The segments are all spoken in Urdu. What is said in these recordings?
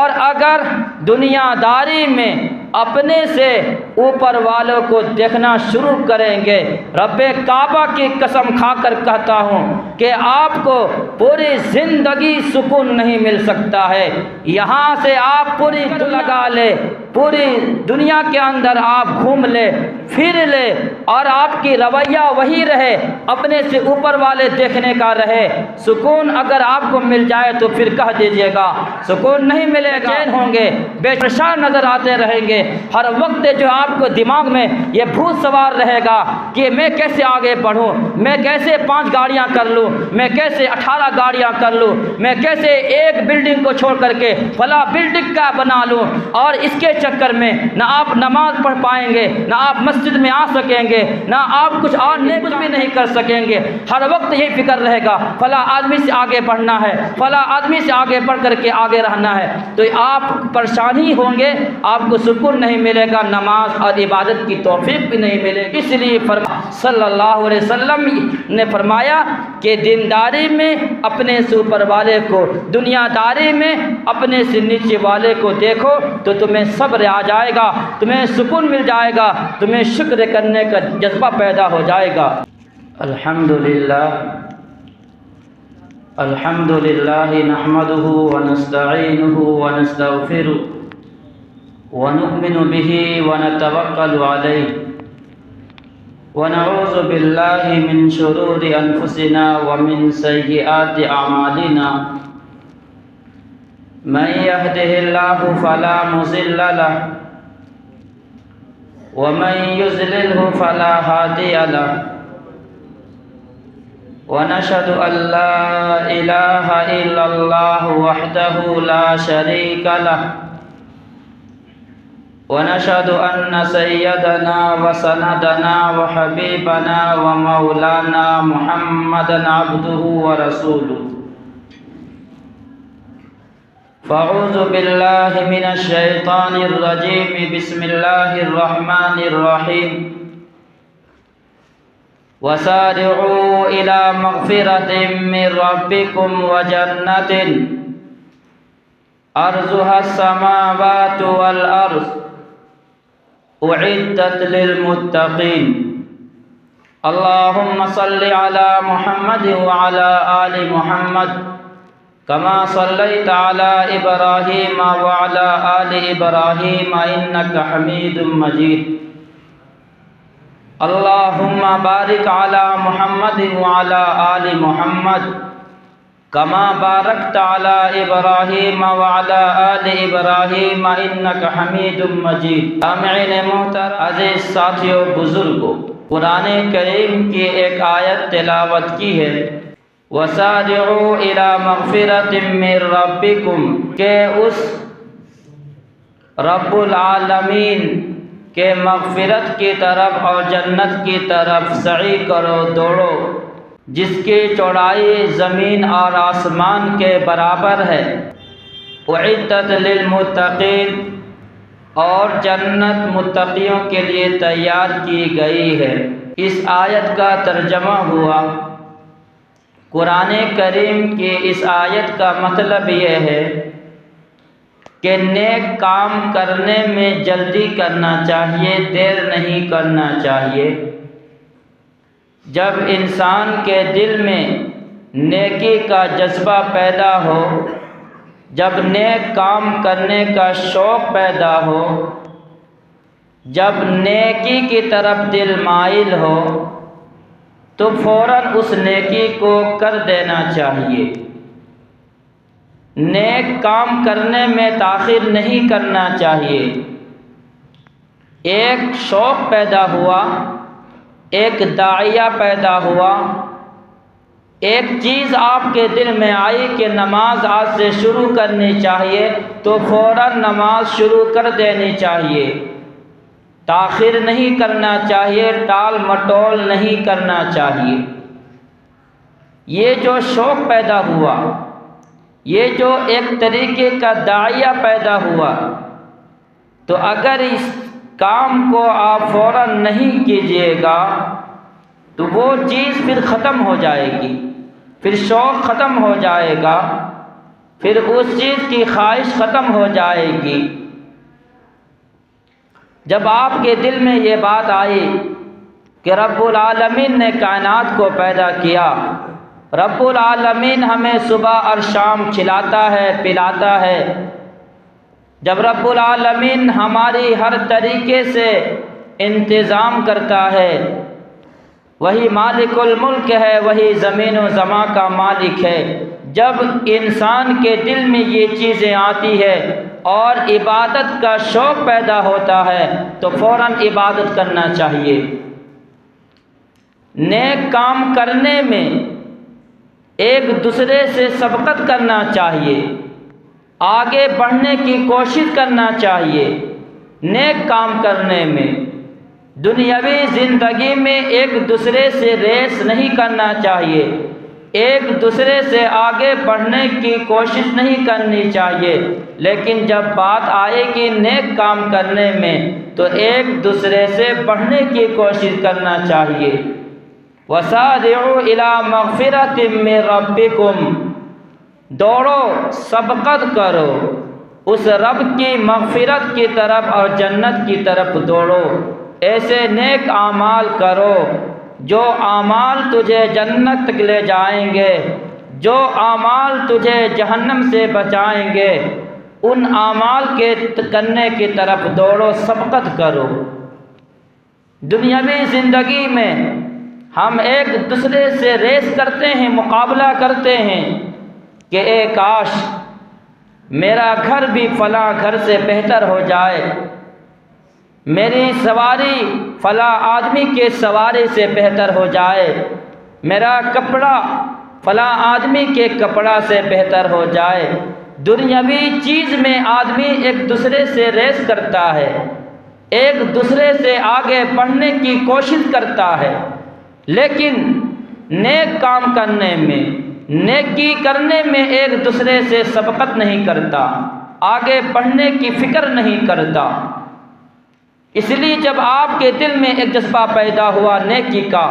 اور اگر دنیا داری میں اپنے سے اوپر والوں کو دیکھنا شروع کریں گے، رب کعبہ کی قسم کھا کر کہتا ہوں کہ آپ کو پوری زندگی سکون نہیں مل سکتا ہے۔ یہاں سے آپ پوری لگا لے، پوری دنیا کے اندر آپ گھوم لے پھر لے اور آپ کی رویہ وہی رہے، اپنے سے اوپر والے دیکھنے کا رہے، سکون اگر آپ کو مل جائے تو پھر کہہ دیجئے گا سکون نہیں ملے گا، چین ہوں گے، بے پریشان نظر آتے رہیں گے، ہر وقت جو آپ کو دماغ میں یہ بھوت سوار رہے گا کہ میں کیسے آگے بڑھوں، میں کیسے 5 گاڑیاں کر لوں، میں کیسے 18 گاڑیاں کر لوں، میں کیسے ایک بلڈنگ کو چھوڑ کر کے فلاں بلڈنگ کا بنا لوں، اور اس کے چکر میں نہ آپ نماز پڑھ پائیں گے، نہ آپ مسجد میں آ سکیں گے، نہ آپ کچھ اور نیک کچھ بھی نہیں کر سکیں گے۔ ہر وقت یہی فکر رہے گا فلاں آدمی سے آگے بڑھنا ہے، فلاں آدمی سے آگے بڑھ کر کے آگے رہنا ہے، تو آپ پریشانی ہوں گے، آپ کو سکون نہیں ملے گا، نماز اور عبادت کی توفیق بھی نہیں ملے گی۔ اس لیے صلی اللہ علیہ وسلم نے فرمایا کہ دینداری میں اپنے سے اوپر والے کو، دنیا داری میں اپنے سے نیچے والے کو دیکھو تو تمہیں صبر آ جائے گا، تمہیں سکون مل جائے گا، تمہیں شکر کرنے کا جذبہ پیدا ہو جائے گا۔ الحمدللہ نحمده ونستعینه ونستغفره ونؤمن به ونتوکل علیہ ونعوذ باللہ من شرور انفسنا ومن سیئات اعمالنا من يهده الله فلا مضل له ومن يضلل فلا هادي له ونشهد أن لا إله إلا الله وحده لا شريك له ونشهد أن سيدنا وسندنا وحبيبنا ومولانا محمدا عبده ورسوله فأعوذ بالله من الشيطان الرجيم بسم الله الرحمن الرحيم وسارعوا إلى مغفرة من ربكم وجنة أرضها السماوات والأرض أعدت للمتقين اللهم صل على محمد وعلى آل محمد كما صليت على إبراهيم وعلى آل إبراهيم إنك حميد مجيد اللهم بارك على محمد وعلى آل محمد كما باركت على إبراهيم وعلى آل إبراهيم إنك حميد مجيد۔ سامعین محترم، عزیز ساتھیوں، بزرگوں، قرآن کریم کی ایک آیت تلاوت کی ہے، وَسَارِعُوا إِلَى مَغْفِرَةٍ مِّن رَبِّكُمْ، کہ اس رب العالمین کہ مغفرت کی طرف اور جنت کی طرف سعی کرو، دوڑو، جس کی چوڑائی زمین اور آسمان کے برابر ہے، اعدت للمتقین، اور جنت متقیوں کے لیے تیار کی گئی ہے۔ اس آیت کا ترجمہ ہوا، قرآن کریم کی اس آیت کا مطلب یہ ہے کہ نیک کام کرنے میں جلدی کرنا چاہیے، دیر نہیں کرنا چاہیے۔ جب انسان کے دل میں نیکی کا جذبہ پیدا ہو، جب نیک کام کرنے کا شوق پیدا ہو، جب نیکی کی طرف دل مائل ہو تو فوراً اس نیکی کو کر دینا چاہیے۔ نیک کام کرنے میں تاخیر نہیں کرنا چاہیے۔ ایک شوق پیدا ہوا، ایک داعیہ پیدا ہوا، ایک چیز آپ کے دل میں آئی کہ نماز آج سے شروع کرنی چاہیے تو فوراً نماز شروع کر دینی چاہیے، تاخیر نہیں کرنا چاہیے، ٹال مٹول نہیں کرنا چاہیے۔ یہ جو شوق پیدا ہوا، یہ جو ایک طریقے کا داعیہ پیدا ہوا، تو اگر اس کام کو آپ فوراً نہیں کیجیے گا تو وہ چیز پھر ختم ہو جائے گی، پھر شوق ختم ہو جائے گا، پھر اس چیز کی خواہش ختم ہو جائے گی۔ جب آپ کے دل میں یہ بات آئی کہ رب العالمین نے کائنات کو پیدا کیا، رب العالمین ہمیں صبح اور شام کھلاتا ہے، پلاتا ہے، جب رب العالمین ہماری ہر طریقے سے انتظام کرتا ہے، وہی مالک الملک ہے، وہی زمین و زمان کا مالک ہے، جب انسان کے دل میں یہ چیزیں آتی ہے اور عبادت کا شوق پیدا ہوتا ہے تو فوراً عبادت کرنا چاہیے۔ نیک کام کرنے میں ایک دوسرے سے سبقت کرنا چاہیے، آگے بڑھنے کی کوشش کرنا چاہیے۔ نیک کام کرنے میں دنیاوی زندگی میں ایک دوسرے سے ریس نہیں کرنا چاہیے، ایک دوسرے سے آگے بڑھنے کی کوشش نہیں کرنی چاہیے، لیکن جب بات آئے گی نیک کام کرنے میں تو ایک دوسرے سے بڑھنے کی کوشش کرنا چاہیے۔ وَسَارِعُوا إِلَىٰ مَغْفِرَةٍ مِّن رَبِّكُمْ، دوڑو، سبقت کرو اس رب کی مغفرت کی طرف اور جنت کی طرف دوڑو، ایسے نیک اعمال کرو جو اعمال تجھے جنت تک لے جائیں گے، جو اعمال تجھے جہنم سے بچائیں گے، ان اعمال کے کرنے کی طرف دوڑو، سبقت کرو۔ دنیاوی زندگی میں ہم ایک دوسرے سے ریس کرتے ہیں، مقابلہ کرتے ہیں کہ اے کاش میرا گھر بھی فلاں گھر سے بہتر ہو جائے، میری سواری فلاں آدمی کے سواری سے بہتر ہو جائے، میرا کپڑا فلاں آدمی کے کپڑا سے بہتر ہو جائے۔ دنیاوی چیز میں آدمی ایک دوسرے سے ریس کرتا ہے، ایک دوسرے سے آگے بڑھنے کی کوشش کرتا ہے، لیکن نیک کام کرنے میں، نیکی کرنے میں ایک دوسرے سے سبقت نہیں کرتا، آگے بڑھنے کی فکر نہیں کرتا۔ اس لیے جب آپ کے دل میں ایک جذبہ پیدا ہوا نیکی کا،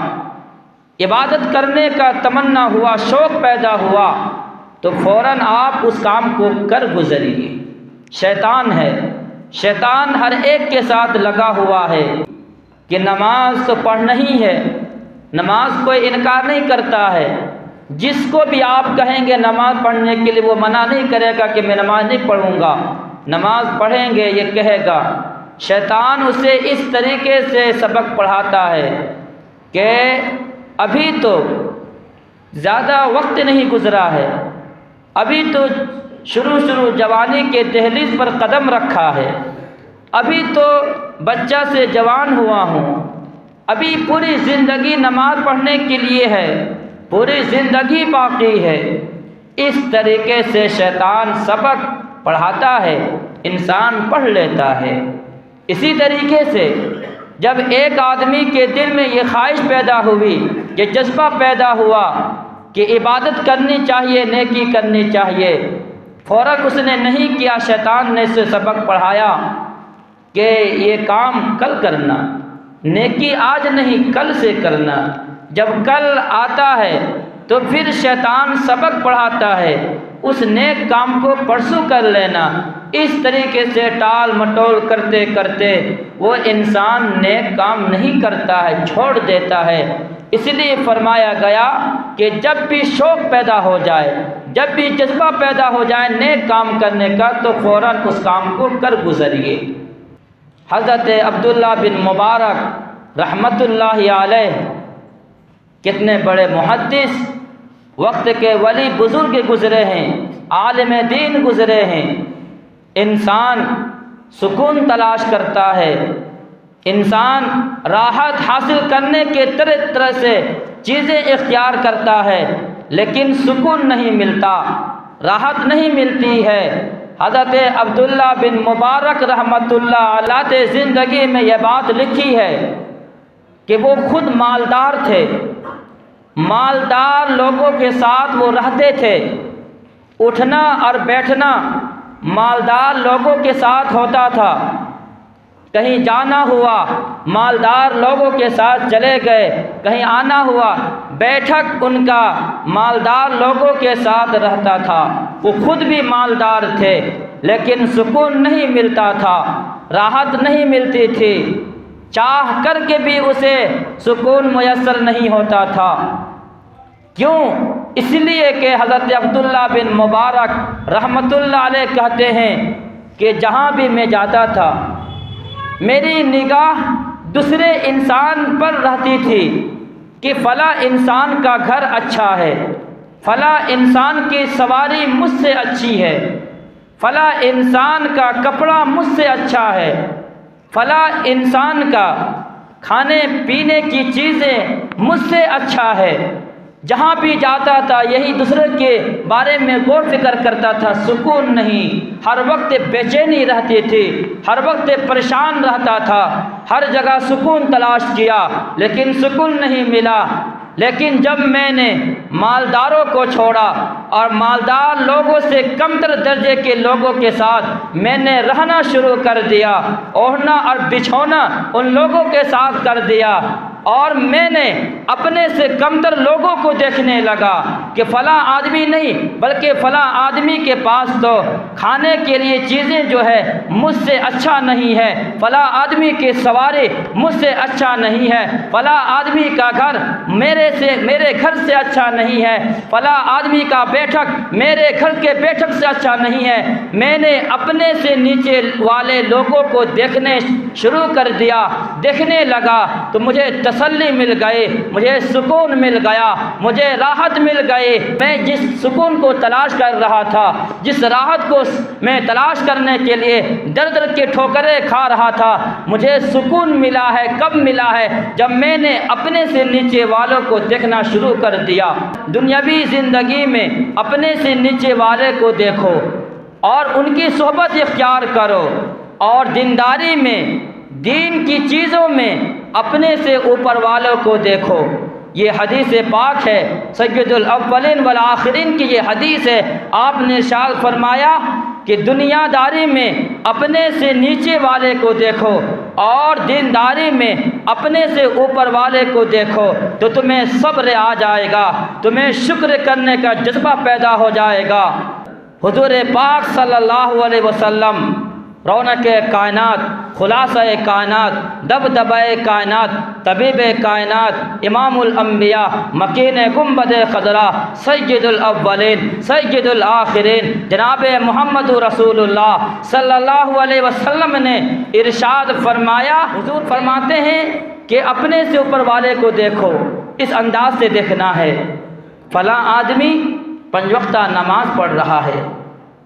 عبادت کرنے کا تمنا ہوا، شوق پیدا ہوا، تو فوراً آپ اس کام کو کر گزریے۔ شیطان ہے، شیطان ہر ایک کے ساتھ لگا ہوا ہے کہ نماز تو پڑھنا ہی ہے، نماز کوئی انکار نہیں کرتا ہے، جس کو بھی آپ کہیں گے نماز پڑھنے کے لیے وہ منع نہیں کرے گا کہ میں نماز نہیں پڑھوں گا، نماز پڑھیں گے یہ کہے گا۔ شیطان اسے اس طریقے سے سبق پڑھاتا ہے کہ ابھی تو زیادہ وقت نہیں گزرا ہے، ابھی تو شروع جوانی کے دہلیز پر قدم رکھا ہے، ابھی تو بچہ سے جوان ہوا ہوں، ابھی پوری زندگی نماز پڑھنے کے لیے ہے، پوری زندگی باقی ہے۔ اس طریقے سے شیطان سبق پڑھاتا ہے، انسان پڑھ لیتا ہے۔ اسی طریقے سے جب ایک آدمی کے دل میں یہ خواہش پیدا ہوئی، یہ جذبہ پیدا ہوا کہ عبادت کرنی چاہیے، نیکی کرنی چاہیے، فوراً اس نے نہیں کیا، شیطان نے اسے سبق پڑھایا کہ یہ کام کل کرنا، نیکی آج نہیں کل سے کرنا۔ جب کل آتا ہے تو پھر شیطان سبق پڑھاتا ہے، اس نیک کام کو پرسوں کر لینا۔ اس طریقے سے ٹال مٹول کرتے کرتے وہ انسان نیک کام نہیں کرتا ہے، چھوڑ دیتا ہے۔ اس لیے فرمایا گیا کہ جب بھی شوق پیدا ہو جائے، جب بھی جذبہ پیدا ہو جائے نیک کام کرنے کا تو فوراً اس کام کو کر گزریے۔ حضرت عبداللہ بن مبارک رحمۃ اللہ علیہ کتنے بڑے محدث، وقت کے ولی بزرگ گزرے ہیں، عالم دین گزرے ہیں۔ انسان سکون تلاش کرتا ہے، انسان راحت حاصل کرنے کے طرح طرح سے چیزیں اختیار کرتا ہے، لیکن سکون نہیں ملتا، راحت نہیں ملتی ہے۔ حضرت عبداللہ بن مبارک رحمۃ اللہ علیہ زندگی میں یہ بات لکھی ہے کہ وہ خود مالدار تھے، مالدار لوگوں کے ساتھ وہ رہتے تھے، اٹھنا اور بیٹھنا مالدار لوگوں کے ساتھ ہوتا تھا، کہیں جانا ہوا مالدار لوگوں کے ساتھ چلے گئے، کہیں آنا ہوا بیٹھک ان کا مالدار لوگوں کے ساتھ رہتا تھا۔ وہ خود بھی مالدار تھے لیکن سکون نہیں ملتا تھا، راحت نہیں ملتی تھی، چاہ کر کے بھی اسے سکون میسر نہیں ہوتا تھا۔ کیوں؟ اس لیے کہ حضرت عبداللہ بن مبارک رحمۃ اللہ علیہ کہتے ہیں کہ جہاں بھی میں جاتا تھا میری نگاہ دوسرے انسان پر رہتی تھی کہ فلاں انسان کا گھر اچھا ہے، فلاں انسان کی سواری مجھ سے اچھی ہے، فلاں انسان کا کپڑا مجھ سے اچھا ہے، فلاں انسان کا کھانے پینے کی چیزیں مجھ سے اچھا ہے۔ جہاں بھی جاتا تھا یہی دوسرے کے بارے میں غور فکر کرتا تھا، سکون نہیں، ہر وقت بے چینی رہتی تھی، ہر وقت پریشان رہتا تھا، ہر جگہ سکون تلاش کیا لیکن سکون نہیں ملا۔ لیکن جب میں نے مالداروں کو چھوڑا اور مالدار لوگوں سے کمتر درجے کے لوگوں کے ساتھ میں نے رہنا شروع کر دیا، اوڑھنا اور بچھونا ان لوگوں کے ساتھ کر دیا، اور میں نے اپنے سے کمتر لوگوں کو دیکھنے لگا کہ فلاں آدمی نہیں بلکہ فلاں آدمی کے پاس تو کھانے کے لیے چیزیں جو ہے مجھ سے اچھا نہیں ہے، فلاں آدمی کی سواری مجھ سے اچھا نہیں ہے، فلاں آدمی کا گھر میرے گھر سے اچھا نہیں ہے، فلاں آدمی کا بیٹھک میرے گھر کے بیٹھک سے اچھا نہیں ہے۔ میں نے اپنے سے نیچے والے لوگوں کو دیکھنے شروع کر دیا، دیکھنے لگا تو مجھے تسلی مل گئی، مجھے سکون مل گیا، مجھے راحت مل گئی۔ میں جس سکون کو تلاش کر رہا تھا، جس راحت کو میں تلاش کرنے کے لیے در در کے ٹھوکریں کھا رہا تھا، مجھے سکون ملا ہے۔ کب ملا ہے؟ جب میں نے اپنے سے نیچے والوں کو دیکھنا شروع کر دیا۔ دنیاوی زندگی میں اپنے سے نیچے والے کو دیکھو اور ان کی صحبت اختیار کرو، اور دینداری میں، دین کی چیزوں میں اپنے سے اوپر والوں کو دیکھو۔ یہ حدیث پاک ہے، سید الاولین والآخرین کی یہ حدیث ہے۔ آپ نے ارشاد فرمایا کہ دنیا داری میں اپنے سے نیچے والے کو دیکھو اور دینداری میں اپنے سے اوپر والے کو دیکھو تو تمہیں صبر آ جائے گا، تمہیں شکر کرنے کا جذبہ پیدا ہو جائے گا۔ حضور پاک صلی اللہ علیہ وسلم رونق کائنات، خلاصہ کائنات، دبدبہ کائنات، طبیب کائنات، امام الانبیاء، مکین گنبد خضرا، سید الاولین سید الآخرین، جناب محمد رسول اللہ صلی اللہ علیہ وسلم نے ارشاد فرمایا، حضور فرماتے ہیں کہ اپنے سے اوپر والے کو دیکھو، اس انداز سے دیکھنا ہے۔ فلاں آدمی 5 وقتہ نماز پڑھ رہا ہے،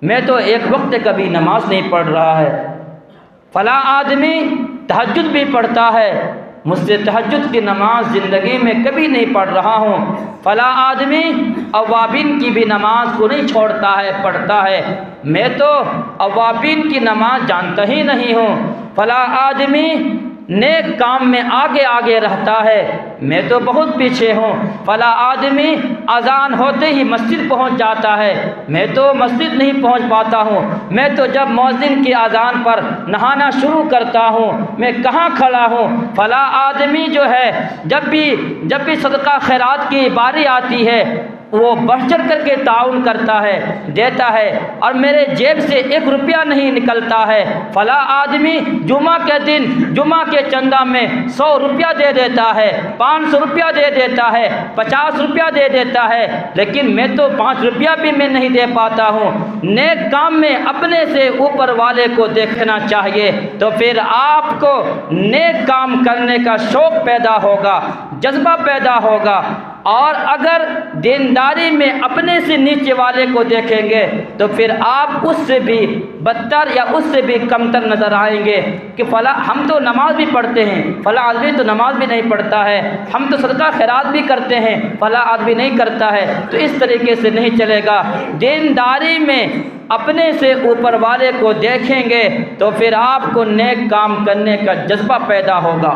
میں تو ایک وقت کبھی نماز نہیں پڑھ رہا ہے۔ فلاں آدمی تہجد بھی پڑھتا ہے، مجھ سے تہجد کی نماز زندگی میں کبھی نہیں پڑھ رہا ہوں۔ فلاں آدمی اوابین کی بھی نماز کو نہیں چھوڑتا ہے، پڑھتا ہے، میں تو اوابین کی نماز جانتا ہی نہیں ہوں۔ فلاں آدمی نیک کام میں آگے آگے رہتا ہے، میں تو بہت پیچھے ہوں۔ فلاں آدمی اذان ہوتے ہی مسجد پہنچ جاتا ہے، میں تو مسجد نہیں پہنچ پاتا ہوں۔ میں تو جب مؤذن کی اذان پر نہانا شروع کرتا ہوں میں کہاں کھڑا ہوں۔ فلاں آدمی جو ہے جب بھی صدقہ خیرات کی باری آتی ہے وہ بڑھ چڑھ کر کے تعاون کرتا ہے، دیتا ہے، اور میرے جیب سے 1 روپیہ نہیں نکلتا ہے۔ فلاں آدمی جمعہ کے دن جمعہ کے چندہ میں 100 روپیہ دے دیتا ہے، 500 روپیہ دے دیتا ہے، 50 روپیہ دے دیتا ہے، لیکن میں تو 5 روپیہ بھی میں نہیں دے پاتا ہوں۔ نیک کام میں اپنے سے اوپر والے کو دیکھنا چاہیے تو پھر آپ کو نیک کام کرنے کا شوق پیدا ہوگا، جذبہ پیدا ہوگا۔ اور اگر دینداری میں اپنے سے نیچے والے کو دیکھیں گے تو پھر آپ اس سے بھی بدتر یا اس سے بھی کمتر نظر آئیں گے کہ فلاں ہم تو نماز بھی پڑھتے ہیں، فلاں آدمی تو نماز بھی نہیں پڑھتا ہے، ہم تو صدقہ خیرات بھی کرتے ہیں، فلاں آدمی نہیں کرتا ہے۔ تو اس طریقے سے نہیں چلے گا۔ دینداری میں اپنے سے اوپر والے کو دیکھیں گے تو پھر آپ کو نیک کام کرنے کا جذبہ پیدا ہوگا۔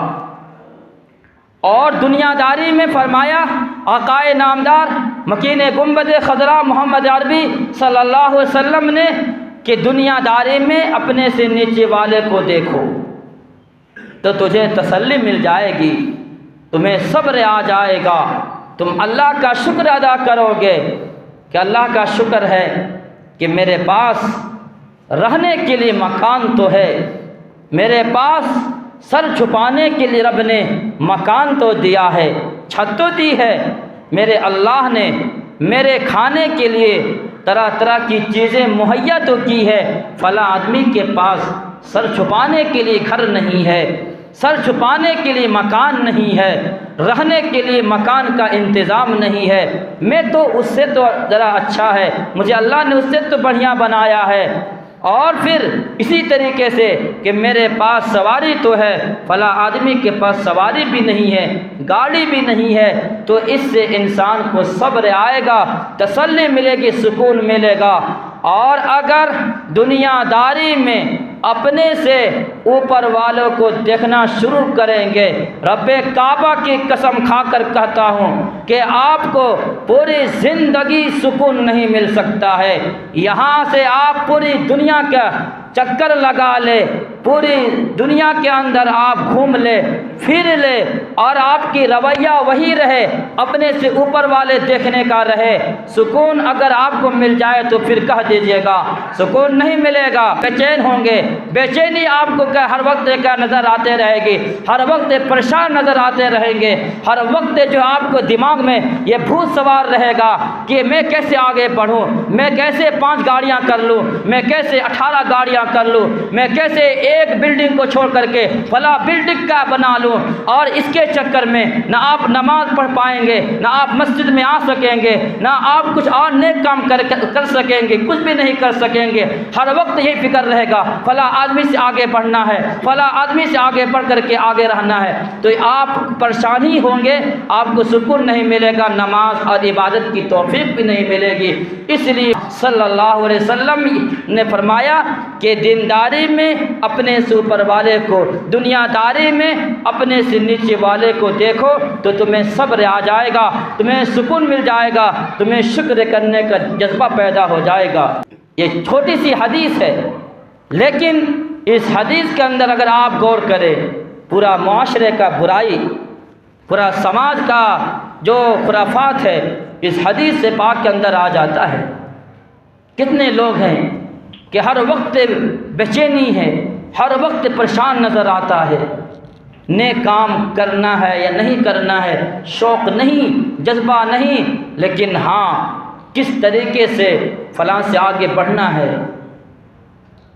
اور دنیا داری میں فرمایا آقائے نامدار مکین گنبد خضرا محمد عربی صلی اللہ علیہ وسلم نے کہ دنیا داری میں اپنے سے نیچے والے کو دیکھو تو تجھے تسلی مل جائے گی، تمہیں صبر آ جائے گا، تم اللہ کا شکر ادا کرو گے کہ اللہ کا شکر ہے کہ میرے پاس رہنے کے لیے مکان تو ہے، میرے پاس سر چھپانے کے لیے رب نے مکان تو دیا ہے، چھت تو دی ہے، میرے اللہ نے میرے کھانے کے لیے طرح طرح کی چیزیں مہیا تو کی ہے، فلاں آدمی کے پاس سر چھپانے کے لیے گھر نہیں ہے، سر چھپانے کے لیے مکان نہیں ہے، رہنے کے لیے مکان کا انتظام نہیں ہے، میں تو اس سے تو ذرا اچھا ہے، مجھے اللہ نے اس سے تو بڑھیا بنایا ہے۔ اور پھر اسی طریقے سے کہ میرے پاس سواری تو ہے، فلاں آدمی کے پاس سواری بھی نہیں ہے، گاڑی بھی نہیں ہے، تو اس سے انسان کو صبر آئے گا، تسلی ملے گی، سکون ملے گا۔ اور اگر دنیا داری میں اپنے سے اوپر والوں کو دیکھنا شروع کریں گے، رب کعبہ کی قسم کھا کر کہتا ہوں کہ آپ کو پوری زندگی سکون نہیں مل سکتا ہے۔ یہاں سے آپ پوری دنیا کا چکر لگا لے، پوری دنیا کے اندر آپ گھوم لے، پھر لے، اور آپ کی رویہ وہی رہے، اپنے سے اوپر والے دیکھنے کا رہے، سکون اگر آپ کو مل جائے تو پھر کہہ دیجئے گا سکون نہیں ملے گا، بے چین ہوں گے، بے چینی آپ کو ہر وقت کیا نظر آتے رہے گی، ہر وقت پریشان نظر آتے رہیں گے، ہر وقت جو آپ کو دماغ میں یہ بھوت سوار رہے گا کہ میں کیسے آگے بڑھوں، میں کیسے 5 گاڑیاں کر لوں، میں کیسے 18 گاڑیاں کر لوں، میں کیسے ایک بلڈنگ کو چھوڑ کر کے فلاں بلڈنگ کا بنا لوں، اور اس کے چکر میں نہ آپ نماز پڑھ پائیں گے، نہ آپ مسجد میں آ سکیں گے، نہ آپ کچھ اور نیک کام کر سکیں گے، کچھ بھی نہیں کر سکیں گے، ہر وقت یہی فکر رہے گا فلاں آدمی سے آگے بڑھنا ہے، فلاں آدمی سے آگے بڑھ کر کے آگے رہنا ہے، تو آپ پریشانی ہوں گے، آپ کو سکون نہیں ملے گا، نماز اور عبادت کی توفیق بھی نہیں ملے گی۔ اس لیے صلی اللہ علیہ وسلم نے فرمایا کہ دینداری میں اپنے سے اوپر والے کو، دنیا داری میں اپنے سے نیچے والے کو دیکھو تو تمہیں صبر آ جائے گا، تمہیں سکون مل جائے گا، تمہیں شکر کرنے کا جذبہ پیدا ہو جائے گا۔ یہ چھوٹی سی حدیث ہے، لیکن اس حدیث کے اندر اگر آپ غور کریں، پورا معاشرے کا برائی، پورا سماج کا جو خرافات ہے اس حدیث سے پاک کے اندر آ جاتا ہے۔ کتنے لوگ ہیں کہ ہر وقت بے چینی ہے، ہر وقت پریشان نظر آتا ہے، نیک کام کرنا ہے یا نہیں کرنا ہے، شوق نہیں، جذبہ نہیں، لیکن ہاں کس طریقے سے فلاں سے آگے بڑھنا ہے،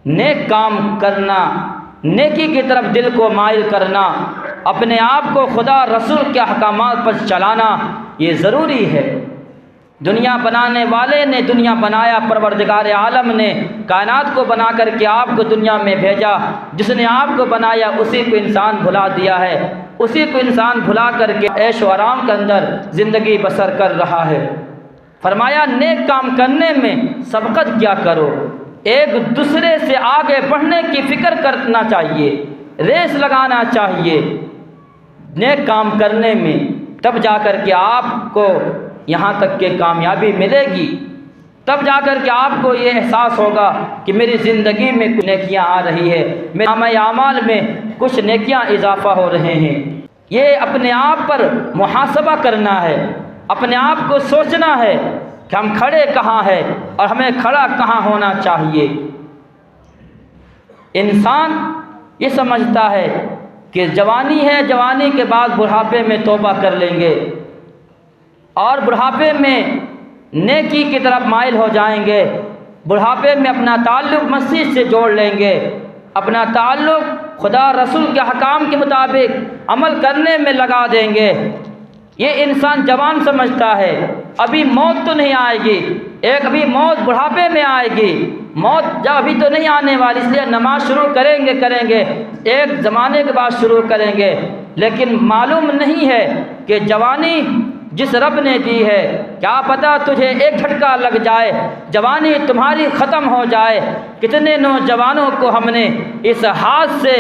نیک کام کرنا، نیکی کی طرف دل کو مائل کرنا، اپنے آپ کو خدا رسول کے احکامات پر چلانا، یہ ضروری ہے۔ دنیا بنانے والے نے دنیا بنایا، پروردگار عالم نے کائنات کو بنا کر کے آپ کو دنیا میں بھیجا، جس نے آپ کو بنایا اسی کو انسان بھلا دیا ہے، اسی کو انسان بھلا کر کے عیش و آرام کے اندر زندگی بسر کر رہا ہے۔ فرمایا نیک کام کرنے میں سبقت کیا کرو، ایک دوسرے سے آگے بڑھنے کی فکر کرنا چاہیے، ریس لگانا چاہیے نیک کام کرنے میں، تب جا کر کے آپ کو یہاں تک کہ کامیابی ملے گی، تب جا کر کے آپ کو یہ احساس ہوگا کہ میری زندگی میں کچھ نیکیاں آ رہی ہے، میرے اعمال میں کچھ نیکیاں اضافہ ہو رہے ہیں۔ یہ اپنے آپ پر محاسبہ کرنا ہے، اپنے آپ کو سوچنا ہے کہ ہم کھڑے کہاں ہیں اور ہمیں کھڑا کہاں ہونا چاہیے۔ انسان یہ سمجھتا ہے کہ جوانی ہے، جوانی کے بعد بڑھاپے میں توبہ کر لیں گے اور بڑھاپے میں نیکی کی طرف مائل ہو جائیں گے، بڑھاپے میں اپنا تعلق مسجد سے جوڑ لیں گے، اپنا تعلق خدا رسول کے حکام کے مطابق عمل کرنے میں لگا دیں گے۔ یہ انسان جوان سمجھتا ہے ابھی موت تو نہیں آئے گی، ایک ابھی موت بڑھاپے میں آئے گی، موت جب ابھی تو نہیں آنے والی، اس لیے نماز شروع کریں گے، ایک زمانے کے بعد شروع کریں گے، لیکن معلوم نہیں ہے کہ جوانی جس رب نے دی ہے، کیا پتہ تجھے ایک جھٹکا لگ جائے، جوانی تمہاری ختم ہو جائے، کتنے نوجوانوں کو ہم نے اس ہاتھ سے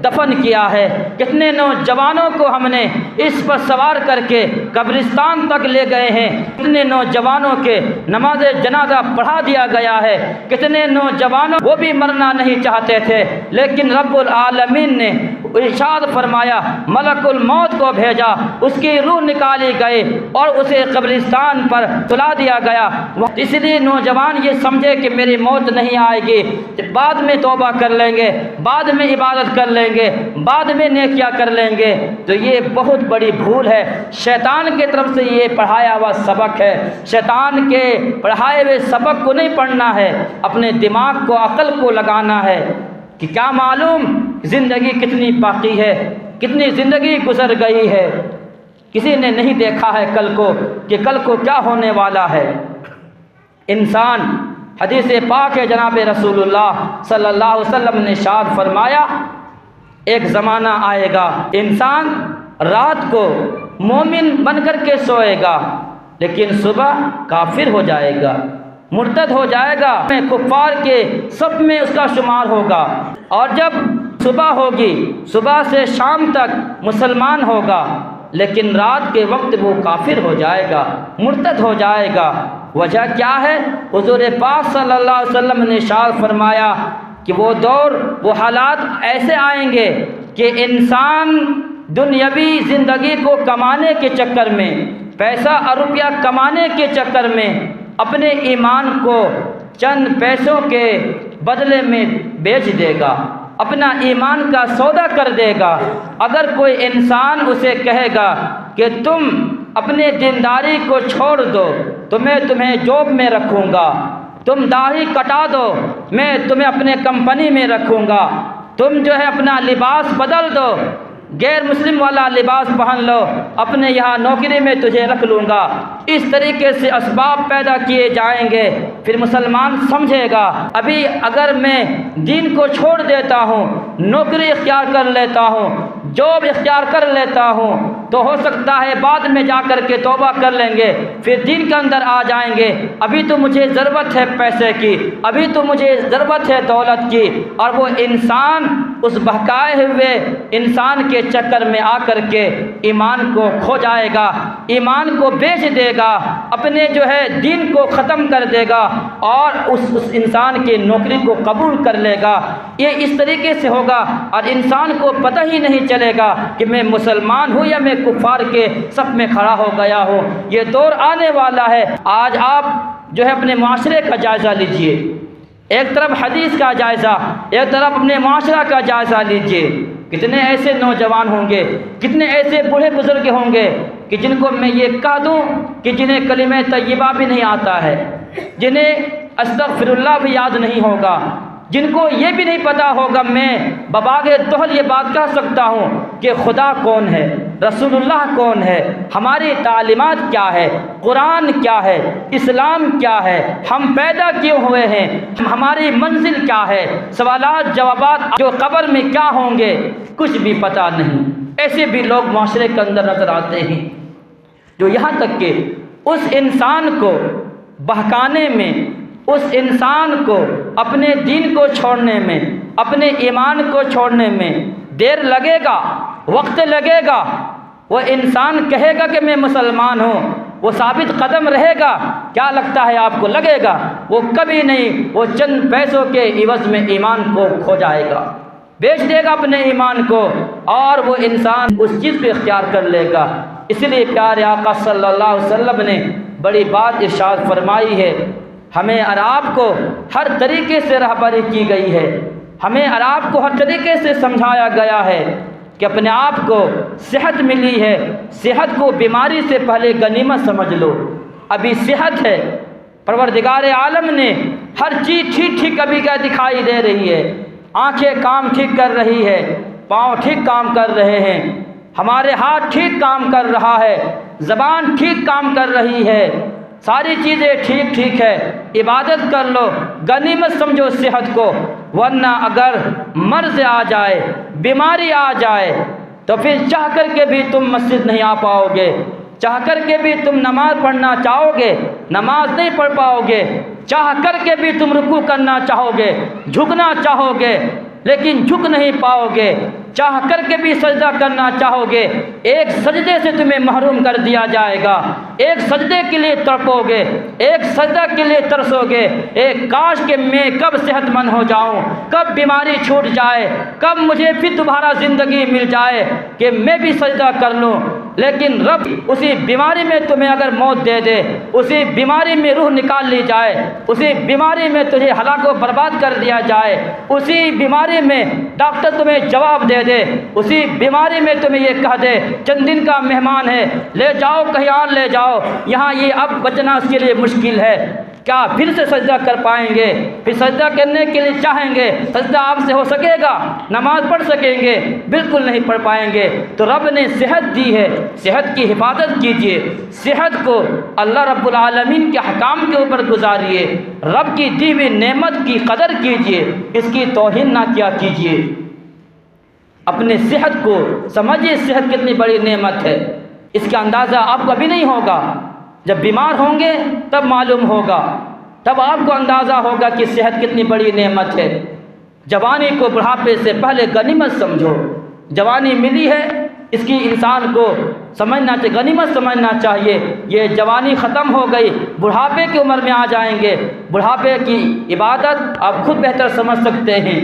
دفن کیا ہے، کتنے نوجوانوں کو ہم نے اس پر سوار کر کے قبرستان تک لے گئے ہیں، کتنے نوجوانوں کے نماز جنازہ پڑھا دیا گیا ہے، کتنے نوجوانوں وہ بھی مرنا نہیں چاہتے تھے، لیکن رب العالمین نے ارشاد فرمایا، ملک الموت کو بھیجا، اس کی روح نکالی گئی اور اسے قبرستان پر سلا دیا گیا۔ اس لیے نوجوان یہ سمجھے کہ میری موت نہیں آئے گی، بعد میں توبہ کر لیں گے، بعد میں عبادت کر لیں گے، بعد میں نیکیاں کر لیں گے، تو یہ بہت بڑی بھول ہے۔ شیطان کی طرف سے یہ پڑھایا ہوا سبق ہے۔ شیطان کے پڑھائے ہوئے سبق کو نہیں پڑھنا ہے، اپنے دماغ کو، عقل کو لگانا ہے کہ کیا معلوم زندگی کتنی باقی ہے، کتنی زندگی گزر گئی ہے، کسی نے نہیں دیکھا ہے کل کو کہ کل کو کیا ہونے والا ہے۔ انسان، حدیث پاک ہے جناب رسول اللہ صلی اللہ علیہ وسلم نے ارشاد فرمایا، ایک زمانہ آئے گا انسان رات کو مومن بن کر کے سوئے گا لیکن صبح کافر ہو جائے گا، مرتد ہو جائے گا، کفار کے صف میں اس کا شمار ہوگا، اور جب صبح ہوگی صبح سے شام تک مسلمان ہوگا لیکن رات کے وقت وہ کافر ہو جائے گا، مرتد ہو جائے گا۔ وجہ کیا ہے؟ حضور پاک صلی اللہ علیہ وسلم نے ارشاد فرمایا کہ وہ دور، وہ حالات ایسے آئیں گے کہ انسان دنیاوی زندگی کو کمانے کے چکر میں، پیسہ اور روپیہ کمانے کے چکر میں اپنے ایمان کو چند پیسوں کے بدلے میں بیچ دے گا، اپنا ایمان کا سودا کر دے گا۔ اگر کوئی انسان اسے کہے گا کہ تم اپنے دینداری کو چھوڑ دو تو میں تمہیں جاب میں رکھوں گا، تم داڑھی کٹا دو میں تمہیں اپنے کمپنی میں رکھوں گا، تم جو ہے اپنا لباس بدل دو، غیر مسلم والا لباس پہن لو، اپنے یہاں نوکری میں تجھے رکھ لوں گا، اس طریقے سے اسباب پیدا کیے جائیں گے، پھر مسلمان سمجھے گا ابھی اگر میں دین کو چھوڑ دیتا ہوں، نوکری اختیار کر لیتا ہوں، جاب اختیار کر لیتا ہوں، تو ہو سکتا ہے بعد میں جا کر کے توبہ کر لیں گے، پھر دین کے اندر آ جائیں گے، ابھی تو مجھے ضرورت ہے پیسے کی، ابھی تو مجھے ضرورت ہے دولت کی، اور وہ انسان اس بہکائے ہوئے انسان کے چکر میں آ کر کے ایمان کو کھو جائے گا، ایمان کو بیچ دے گا، اپنے جو ہے دین کو ختم کر دے گا اور اس انسان کی نوکری کو قبول کر لے گا۔ یہ اس طریقے سے ہوگا اور انسان کو پتہ ہی نہیں چلے گا کہ میں مسلمان ہوں یا میں کفار کے صف میں کھڑا ہو گیا ہوں۔ یہ دور آنے والا ہے۔ آج آپ جو ہے اپنے معاشرے کا جائزہ لیجئے، ایک طرف حدیث کا جائزہ، ایک طرف اپنے معاشرہ کا جائزہ لیجئے۔ کتنے ایسے نوجوان ہوں گے، کتنے ایسے بوڑھے بزرگ ہوں گے کہ جن کو میں یہ کہہ دوں کہ جنہیں کلمہ طیبہ بھی نہیں آتا ہے، جنہیں استغفر اللہ بھی یاد نہیں ہوگا، جن کو یہ بھی نہیں پتا ہوگا میں بباغ دہل یہ بات کہہ سکتا ہوں کہ خدا کون ہے، رسول اللہ کون ہے، ہماری تعلیمات کیا ہے، قرآن کیا ہے، اسلام کیا ہے، ہم پیدا کیوں ہوئے ہیں، ہماری منزل کیا ہے، سوالات جوابات جو قبر میں کیا ہوں گے، کچھ بھی پتہ نہیں۔ ایسے بھی لوگ معاشرے کے اندر نظر آتے ہیں جو یہاں تک کہ اس انسان کو بہکانے میں، اس انسان کو اپنے دین کو چھوڑنے میں، اپنے ایمان کو چھوڑنے میں دیر لگے گا، وقت لگے گا، وہ انسان کہے گا کہ میں مسلمان ہوں، وہ ثابت قدم رہے گا، کیا لگتا ہے آپ کو لگے گا؟ وہ کبھی نہیں، وہ چند پیسوں کے عوض میں ایمان کو کھو جائے گا، بیچ دے گا اپنے ایمان کو، اور وہ انسان اس چیز پہ اختیار کر لے گا۔ اس لیے پیارے آقا صلی اللہ علیہ وسلم نے بڑی بات ارشاد فرمائی ہے، ہمیں اور آپ کو ہر طریقے سے رہبری کی گئی ہے، ہمیں اور آپ کو ہر طریقے سے سمجھایا گیا ہے کہ اپنے آپ کو صحت ملی ہے، صحت کو بیماری سے پہلے غنیمت سمجھ لو۔ ابھی صحت ہے، پروردگار عالم نے ہر چیز ٹھیک ابھی کیا دکھائی دے رہی ہے، آنکھیں کام ٹھیک کر رہی ہے، پاؤں ٹھیک کام کر رہے ہیں، ہمارے ہاتھ ٹھیک کام کر رہا ہے، زبان ٹھیک کام کر رہی ہے، ساری چیزیں ٹھیک ہے، عبادت کر لو، غنیمت سمجھو صحت کو، ورنہ اگر مرض آ جائے، بیماری آ جائے تو پھر چاہ کر کے بھی تم مسجد نہیں آ پاؤ گے، چاہ کر کے بھی تم نماز پڑھنا چاہو گے، نماز نہیں پڑھ پاؤ گے۔ چاہ کر کے بھی تم رکوع کرنا چاہو گے، جھکنا چاہو گے، لیکن جھک نہیں پاؤ گے۔ چاہ کر کے بھی سجدہ کرنا چاہو گے، ایک سجدے سے تمہیں محروم کر دیا جائے گا۔ ایک سجدے کے لیے تڑپو گے، ایک سجدہ کے لیے ترسو گے، ایک کاش کہ میں کب صحت مند ہو جاؤں، کب بیماری چھوٹ جائے، کب مجھے پھر دوبارہ زندگی مل جائے کہ میں بھی سجدہ کر لوں۔ لیکن رب اسی بیماری میں تمہیں اگر موت دے دے، اسی بیماری میں روح نکال لی جائے، اسی بیماری میں تجھے ہلاک و برباد کر دیا جائے، اسی بیماری میں ڈاکٹر تمہیں جواب دے دے، اسی بیماری میں تمہیں یہ کہہ دے چند دن کا مہمان ہے، لے جاؤ کہیں اور لے جاؤ، یہاں یہ اب بچنا اس کے لیے مشکل ہے، کیا پھر سے سجدہ کر پائیں گے؟ پھر سجدہ کرنے کے لیے چاہیں گے، سجدہ آپ سے ہو سکے گا؟ نماز پڑھ سکیں گے؟ بالکل نہیں پڑھ پائیں گے۔ تو رب نے صحت دی ہے، صحت کی حفاظت کیجئے، صحت کو اللہ رب العالمین کے احکام کے اوپر گزاریے، رب کی دی ہوئی نعمت کی قدر کیجئے، اس کی توہین نہ کیا کیجئے۔ اپنے صحت کو سمجھیے، صحت کتنی بڑی نعمت ہے، اس کا اندازہ آپ کو ابھی نہیں ہوگا، جب بیمار ہوں گے تب معلوم ہوگا، تب آپ کو اندازہ ہوگا کہ صحت کتنی بڑی نعمت ہے۔ جوانی کو بڑھاپے سے پہلے غنیمت سمجھو، جوانی ملی ہے اس کی انسان کو سمجھنا چاہیے، غنیمت سمجھنا چاہیے۔ یہ جوانی ختم ہو گئی، بڑھاپے کی عمر میں آ جائیں گے، بڑھاپے کی عبادت آپ خود بہتر سمجھ سکتے ہیں۔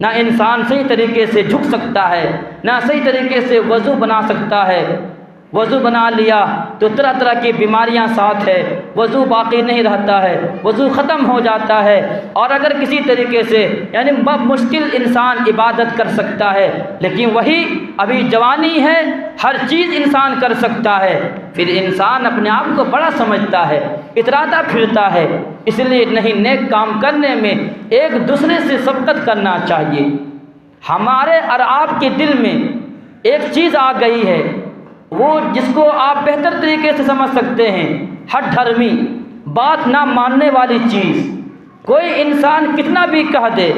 نہ انسان صحیح طریقے سے جھک سکتا ہے، نہ صحیح طریقے سے وضو بنا سکتا ہے۔ وضو بنا لیا تو طرح طرح کی بیماریاں ساتھ ہے، وضو باقی نہیں رہتا ہے، وضو ختم ہو جاتا ہے، اور اگر کسی طریقے سے یعنی مشکل انسان عبادت کر سکتا ہے، لیکن وہی ابھی جوانی ہے، ہر چیز انسان کر سکتا ہے، پھر انسان اپنے آپ کو بڑا سمجھتا ہے، اتراتا پھرتا ہے۔ اس لیے نہیں، نیک کام کرنے میں ایک دوسرے سے سبقت کرنا چاہیے۔ ہمارے اور آپ کے دل میں ایک چیز آ گئی ہے، وہ جس کو آپ بہتر طریقے سے سمجھ سکتے ہیں، ہٹ دھرمی، بات نہ ماننے والی چیز۔ کوئی انسان کتنا بھی کہہ دے،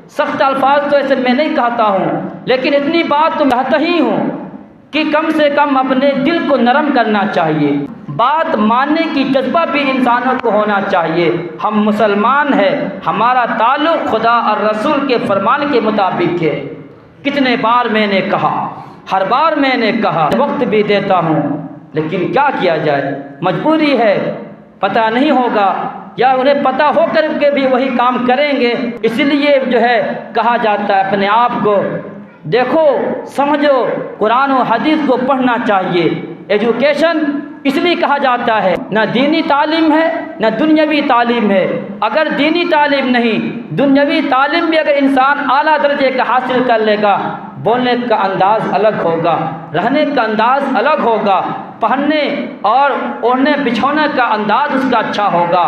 سخت الفاظ تو ایسے میں نہیں کہتا ہوں، لیکن اتنی بات تو کہتا ہی ہوں کہ کم سے کم اپنے دل کو نرم کرنا چاہیے، بات ماننے کی جذبہ بھی انسانوں کو ہونا چاہیے۔ ہم مسلمان ہیں، ہمارا تعلق خدا اور رسول کے فرمان کے مطابق ہے۔ کتنے بار میں نے کہا، ہر بار میں نے کہا، وقت بھی دیتا ہوں، لیکن کیا کیا جائے، مجبوری ہے، پتہ نہیں ہوگا یا انہیں پتہ ہو کر کے بھی وہی کام کریں گے۔ اس لیے جو ہے کہا جاتا ہے اپنے آپ کو دیکھو، سمجھو، قرآن و حدیث کو پڑھنا چاہیے۔ ایجوکیشن اس لیے کہا جاتا ہے، نہ دینی تعلیم ہے نہ دنیاوی تعلیم ہے۔ اگر دینی تعلیم نہیں، دنیاوی تعلیم بھی اگر انسان اعلیٰ درجے کا حاصل کر لے گا، بولنے کا انداز الگ ہوگا، رہنے کا انداز الگ ہوگا، پہننے اور اوڑھنے بچھونے کا انداز اس کا اچھا ہوگا،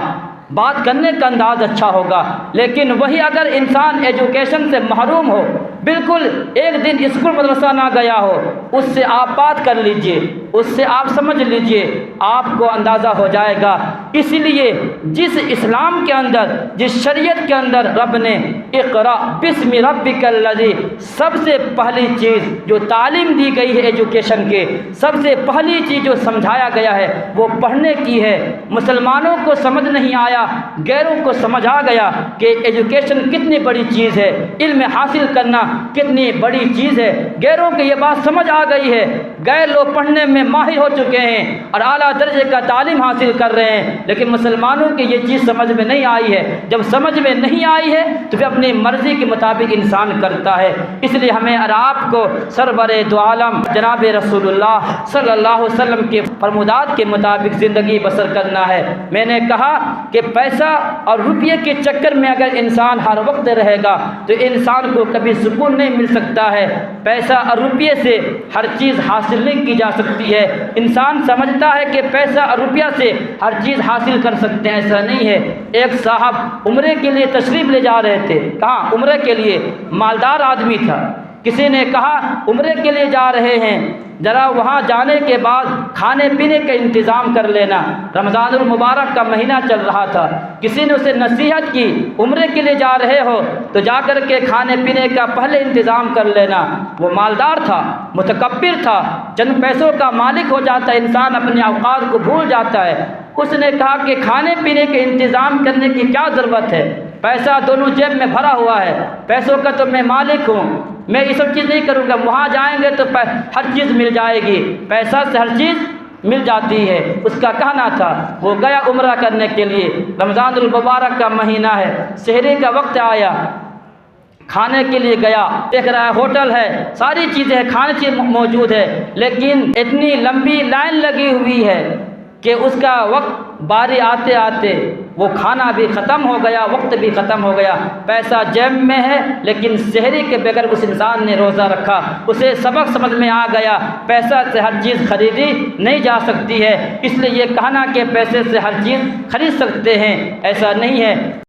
بات کرنے کا انداز اچھا ہوگا۔ لیکن وہی اگر انسان ایجوکیشن سے محروم ہو، بالکل ایک دن اسکول مدرسہ نہ گیا ہو، اس سے آپ بات کر لیجئے، اس سے آپ سمجھ لیجئے، آپ کو اندازہ ہو جائے گا۔ اس لیے جس اسلام کے اندر، جس شریعت کے اندر رب نے اقرا بسم ربک الذی، سب سے پہلی چیز جو تعلیم دی گئی ہے ایجوکیشن کے، سب سے پہلی چیز جو سمجھایا گیا ہے وہ پڑھنے کی ہے۔ مسلمانوں کو سمجھ نہیں آیا، غیروں کو سمجھ آ گیا کہ ایجوکیشن کتنی بڑی چیز ہے، علم حاصل کرنا کتنی بڑی چیز ہے۔ غیروں کو یہ بات سمجھ آ گئی ہے، غیر لوگ پڑھنے میں ماہر ہو چکے ہیں اور اعلیٰ درجے کا تعلیم حاصل کر رہے ہیں، لیکن مسلمانوں کی یہ چیز سمجھ میں نہیں آئی ہے۔ جب سمجھ میں نہیں آئی ہے تو پھر اپنی مرضی کے مطابق انسان کرتا ہے۔ اس لیے ہمیں اور آپ کو سرور دو عالم جناب رسول اللہ صلی اللہ علیہ وسلم کے فرمودات کے مطابق زندگی بسر کرنا ہے۔ میں نے کہا کہ پیسہ اور روپیے کے چکر میں اگر انسان ہر وقت رہے گا تو انسان کو کبھی سکون نہیں مل سکتا ہے۔ پیسہ اور روپیے سے ہر چیز حاصل نہیں کی جا سکتی ہے۔ انسان سمجھتا ہے کہ پیسہ اور روپیہ سے ہر چیز حاصل کر سکتے ہیں، ایسا نہیں ہے۔ ایک صاحب عمرے کے لیے تشریف لے جا رہے تھے، کہاں؟ عمرے کے لیے، مالدار آدمی تھا، کسی نے کہا عمرے کے لیے جا رہے ہیں، ذرا وہاں جانے کے بعد کھانے پینے کا انتظام کر لینا، رمضان المبارک کا مہینہ چل رہا تھا۔ کسی نے اسے نصیحت کی عمرے کے لیے جا رہے ہو تو جا کر کے کھانے پینے کا پہلے انتظام کر لینا۔ وہ مالدار تھا، متکبر تھا، چند پیسوں کا مالک ہو جاتا ہے انسان اپنے اوقات کو بھول جاتا ہے۔ اس نے کہا کہ کھانے پینے کے انتظام کرنے کی کیا ضرورت ہے، پیسہ دونوں جیب میں بھرا ہوا ہے، پیسوں کا تو میں مالک ہوں، میں یہ سب چیز نہیں کروں گا، وہاں جائیں گے تو ہر چیز مل جائے گی، پیسہ سے ہر چیز مل جاتی ہے۔ اس کا کہنا تھا، وہ گیا عمرہ کرنے کے لیے، رمضان المبارک کا مہینہ ہے، سحری کا وقت آیا، کھانے کے لیے گیا، دیکھ رہا ہے ہوٹل ہے، ساری چیزیں ہیں، کھانے کی موجود ہے، لیکن اتنی لمبی لائن لگی ہوئی ہے کہ اس کا وقت باری آتے آتے وہ کھانا بھی ختم ہو گیا، وقت بھی ختم ہو گیا، پیسہ جیب میں ہے لیکن سحری کے بغیر اس انسان نے روزہ رکھا۔ اسے سبق سمجھ میں آ گیا، پیسہ سے ہر چیز خریدی نہیں جا سکتی ہے، اس لیے یہ کہنا کہ پیسے سے ہر چیز خرید سکتے ہیں ایسا نہیں ہے۔